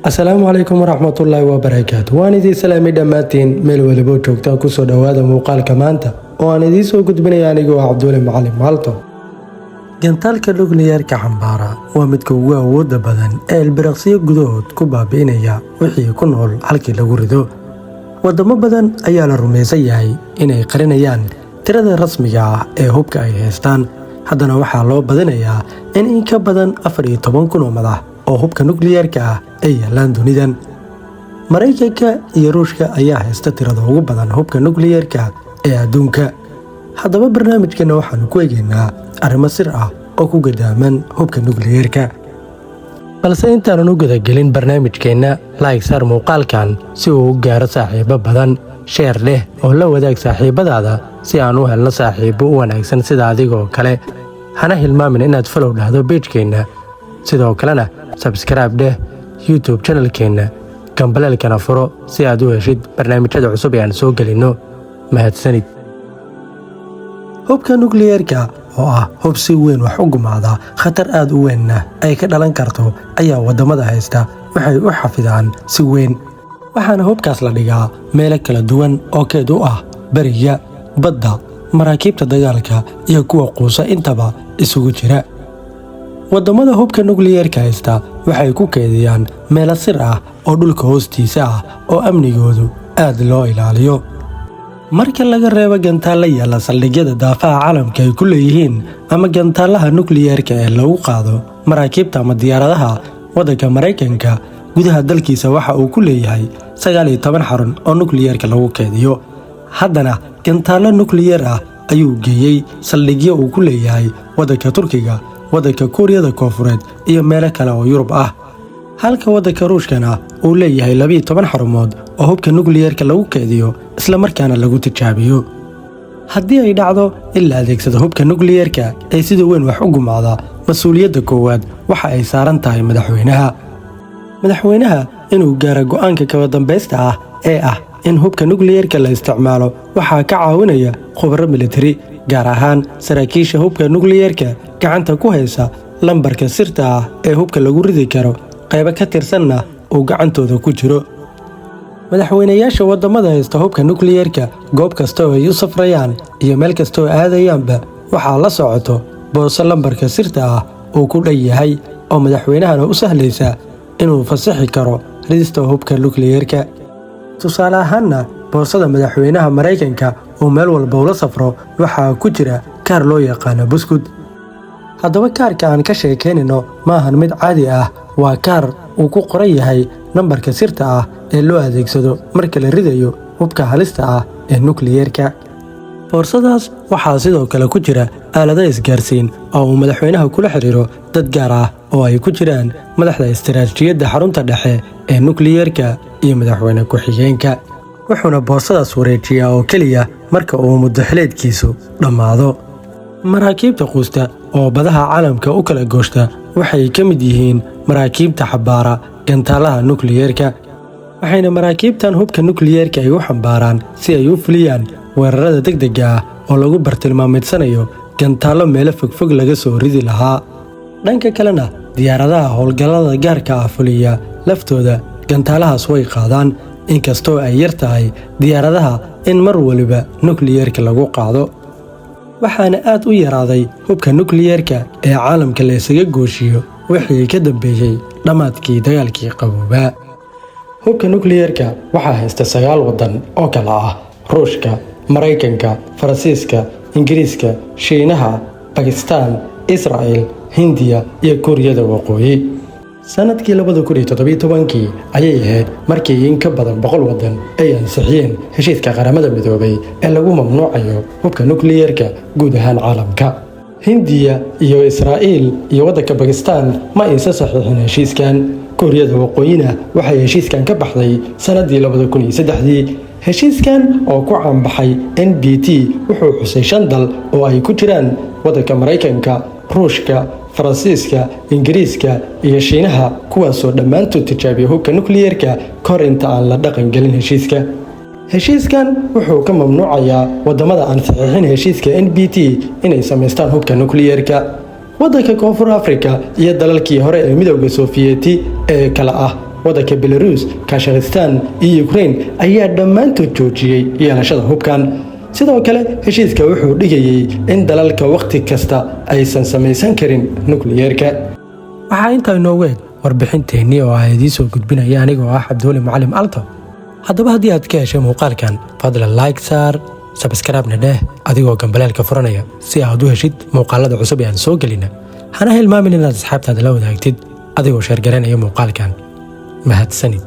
asalaamu calaykum waraxmatullaahi wabarakaatu. waan idin salaamay dhammaantiin meel waliba joogtaan kusoo dhowaada muuqaalka maanta oo aan idiin soo gudbinaya anigoo cabdulle macalin maalto. gantaalka nukliyeerka xambaara waa midka ugu awoodda badan ee ilbiriqsiyo gudahood ku baabi'inaya wixii ku nool halkii lagu rido. wadamo badan ayaa la rumaysan yahay inay qarinayaan tirada rasmiga ah ee hubka ay haystaan. haddana waxaa loo badinayaa in ka badan 14,000 oo madax oo hubka nukliyeerka ah ay yaalaan dunidan. Maraykanka iyo Ruushka ayaa haysta tirada ugu badan hubka nukliyeerka ee adduunka. haddaba barnaamijkeena waxaanu ku eegaynaa arrimo sir ah oo ku gadaaman hubka nukliyeerka. balse intaanan u gudagelin barnaamijkeenna, like saar muuqaalkan si uu u gaaro saaxiibo badan. sheer leh oo la wadaag saaxiibadaada si aan u helno saaxiibo u wanaagsan sida adigoo kale. hana hilmaamin inaad follow dhahdo page-keenna, sidoo kalena subscribe dheh YouTube channelkeenna, gambaleelkana furo si aad u heshid barnaamijyada cusub ee aan soo gelinno. mahadsanid. hubka nukliyeerka oo ah hub si weyn wax u gumaada, khatar aad u weynna ay ka dhalan karto, ayaa waddamada haysta waxay u xafidaan si weyn. waxaana hubkaas la dhigaa meelo kala duwan oo keed u ah beriga, badda, maraakiibta dagaalka iyo kuwa quusa intaba isugu jira. waddamada hubka nukliyeerka haysta waxay ku keediyaan meelo sir ah oo dhulka hoostiisa ah oo amnigoodu aad loo ilaaliyo. marka laga reebo gantaalla yaalla saldhigyada daafaha caalamka ay ku leeyihiin ama gantaalaha nukliyeerka ee lagu qaado maraakiibta ama diyaaradaha, waddanka Maraykanka gudaha dalkiisa waxa uu ku leeyahay 19 xarun oo nukliyeerka lagu keediyo. haddana gantaallo nukliyeer ah ayuu geeyey saldhigyo uu ku leeyahay waddanka Turkiga, waddanka Kuuriyada Koonfureed iyo meelo kale oo Yurub ah. halka waddanka Ruushkana uu leeyahay 12 xarumood oo hubka nukliyeerka lagu keediyo isla markaana lagu tijaabiyo. haddii ay dhacdo in la adeegsado hubka nukliyeerka ee sida weyn wax u gumaada, mas-uuliyadda koowaad waxa ay saaran tahay madaxweynaha inuu gaaro go'aanka kaba dambaysta ah ee ah in hubka nukliyeerka la isticmaalo. waxaa ka caawinaya khubaro militari, gaar ahaan saraakiisha hubka nukliyeerka gacanta ku haysa lambarka sirta ah ee hubka lagu ridi karo, qaybo ka tirsanna uu gacantooda ku jiro. madaxweynayaasha waddamada haysta hubka nukliyeerka goob kasta oo ay u safrayaan iyo meel kasta oo aadayaanba waxaa la socoto boose lambarka sirta ah uu ku dhan yahay oo madaxweynahana u sahlaysa inuu fasaxi karo ridista hubka nukliyeerka. tusaale ahaanna, boosada madaxweynaha Maraykanka uu meel walba ula safro waxaa ku jira kaar loo yaqaano buskud. haddaba kaarka aan ka sheekaynayno maahan mid caadi ah, waa kaar uu ku qoran yahay nambarka sirta ah ee loo adeegsado marka la ridayo hubka halista ah ee nukliyeerka. boorsadaas waxaa sidoo kale ku jira aalado isgaarsiin oo uu madaxweynaha kula xiriiro dad gaar ah oo ay ku jiraan madaxda istiraatiijiyadda xarunta dhexe ee nukliyeerka iyo madaxweyne ku-xigeenka. wuxuuna boorsadaas wareejiyaa oo keliya marka uu muddo xileedkiisu dhammaado. maraakiibta quusta oo badaha caalamka u kala gooshta waxay ka mid yihiin maraakiibta xambaara gantaalaha nukliyeerka. waxayna maraakiibtan hubka nukliyeerka ay u xambaaraan si ay u fuliyaan weerarada degdega ah oo lagu bartilmaameedsanayo gantaallo meelo fogfog laga soo ridi lahaa. dhanka kalena, diyaaradaha howlgallada gaarka ah fuliya laftooda gantaalahaas way qaadaan, inkastoo ay yar tahay diyaaradaha in mar waliba nukliyeerka lagu qaado. waxaana aad u yaraaday hubka nukliyeerka ee caalamka la isaga gooshiyo wixii ka dambeeyey dhammaadkii dagaalkii qaboobaa. hubka nukliyeerka waxaa haysta 9 waddan oo kala ah Ruushka, Maraykanka, Faransiiska, Ingiriiska, Shiinaha, Bakistaan, Israa'iil, Hindiya iyo Kuuriyada Waqooyi. sanadkii 2017 ayay ahayd markii in ka badan 100 waddan ay ansixiyeen heshiiska qaramada midoobay ee lagu mamnuucayo hubka nukliyeerka guud ahaan caalamka. Hindiya iyo Israa'iil iyo waddanka Bakistaan ma aysan saxiixin heshiiskan. Kuuriyada Waqooyina waxay heshiiskan ka baxday sanadii 2003. heshiiskan oo ku caanbaxay NPT wuxuu xusay 5 dal oo ay ku jiraan waddanka Maraykanka, Ruushka, Faransiiska, Ingiriiska iyo Shiinaha, kuwaasoo dhammaantood tijaabiya hubka nukliyeerka kahor inta aan la dhaqan gelin heshiiska. heshiiskan wuxuu ka mamnuucayaa waddamada aan saxiixin heshiiska NPT inay samaystaan hubka nukliyeerka. waddanka Koonfur Afrika iyo dalalkii hore ee midowga Sofiyeeti ee kala ah waddanka Belarus, Kazakhstan iyo Ukraine ayaa dhammaantood joojiyey yeelashada hubkan. sidoo kale heshiiska wuxuu dhigayay in dalalka waqti kasta aysan samaysan karin nukliyeerka. waxaa intaa inoogu eg warbixinteennii oo aan idiin soo gudbinaya anigoo ah Cabduuli Macallim Alto. haddaba haddii aad ka heshay muuqaalkan fadlan like saar, subscribe-na dheh adigoo gambaleelka furanaya si aad u heshid muuqaalada cusub ee aan soo gelina. hana hilmaamin inaad asxaabtaada la wadaagtid adigoo sheer garanaya muuqaalkan. mahadsanid.